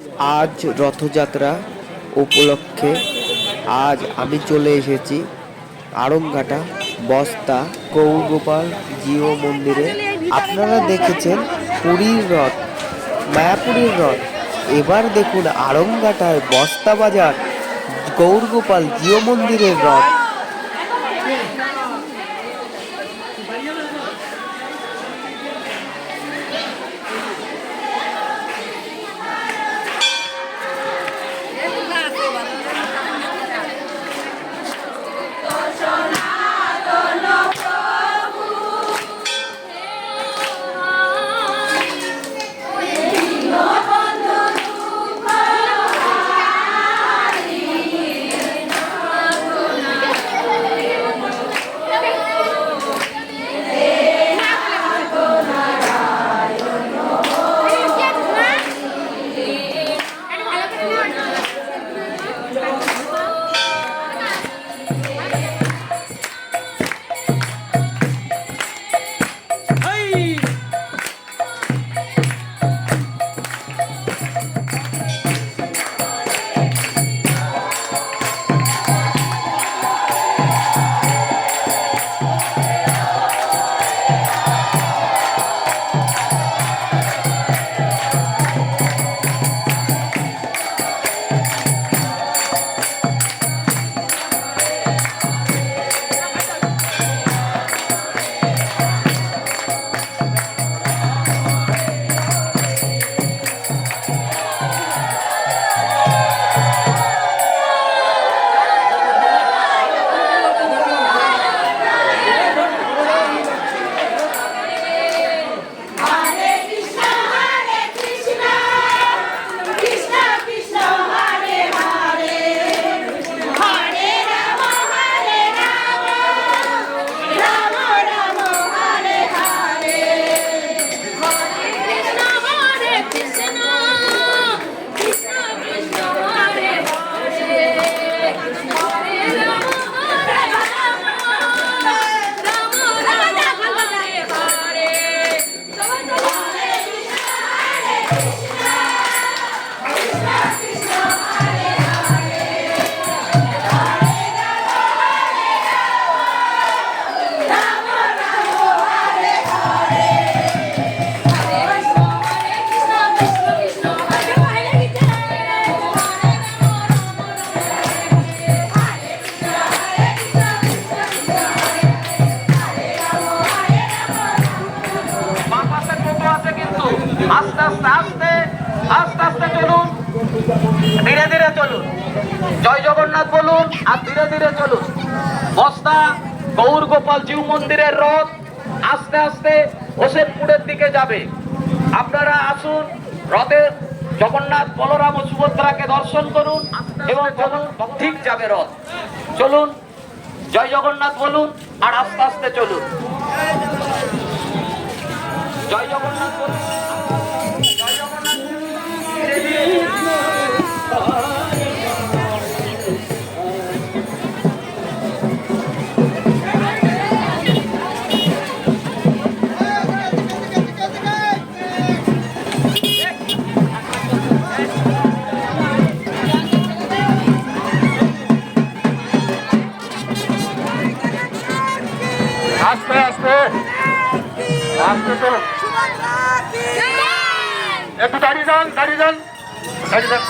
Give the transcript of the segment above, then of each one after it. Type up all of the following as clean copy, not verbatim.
আজ রথযাত্রা উপলক্ষে আজ আমি চলে এসেছি আড়ংঘাটা বস্তা গৌরগোপাল জিও মন্দিরে। আপনারা দেখেছেন পুরীর রথ, মায়াপুরের রথ, এবার দেখুন আড়ংঘাটায় বস্তা বাজার গৌরগোপাল জিও মন্দিরের রথ। আস্তে আস্তে আস্তে আস্তে আস্তে চলুন, ধীরে ধীরে চলুন, জয় জগন্নাথ বলুন আর ধীরে ধীরে চলুন। বস্তা গৌরগোপাল জিউ মন্দিরের রথ আস্তে আস্তে হোসেনপুরের দিকে যাবে। আপনারা আসুন, রথের জগন্নাথ বলরাম ও সুভদ্রাকে দর্শন করুন এবং ঠিক যাবে রথ। চলুন, জয় জগন্নাথ বলুন আর আস্তে আস্তে চলুন। জয় জগন্নাথ বলুন, জয় জগন্নাথ ধীরে ধীরে। আস্তে আস্তে আস্তে চলুন, একটু দাঁড়িয়ে যান, দাঁড়িয়ে যান, দাঁড়িয়ে যান।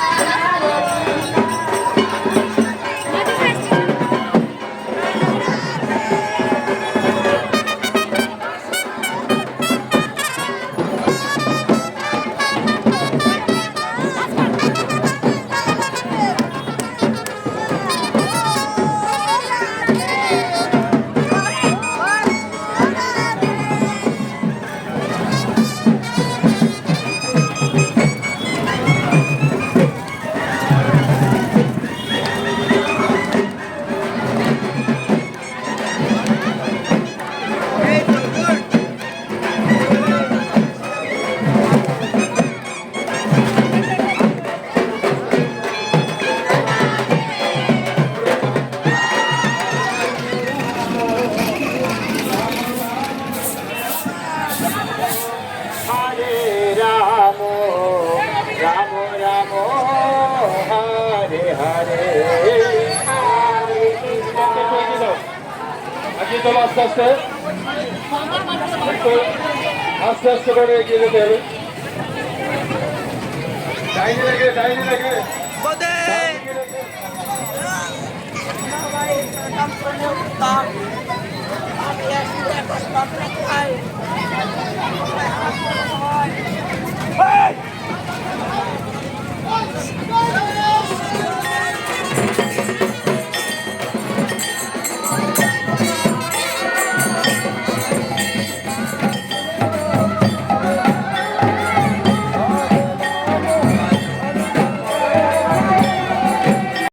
চলো আস্তে আস্তে, একটু আস্তে আস্তে করে এগিয়ে যেতে হবে। ডাইনি রেখে, ডাইনি রেখে। Tam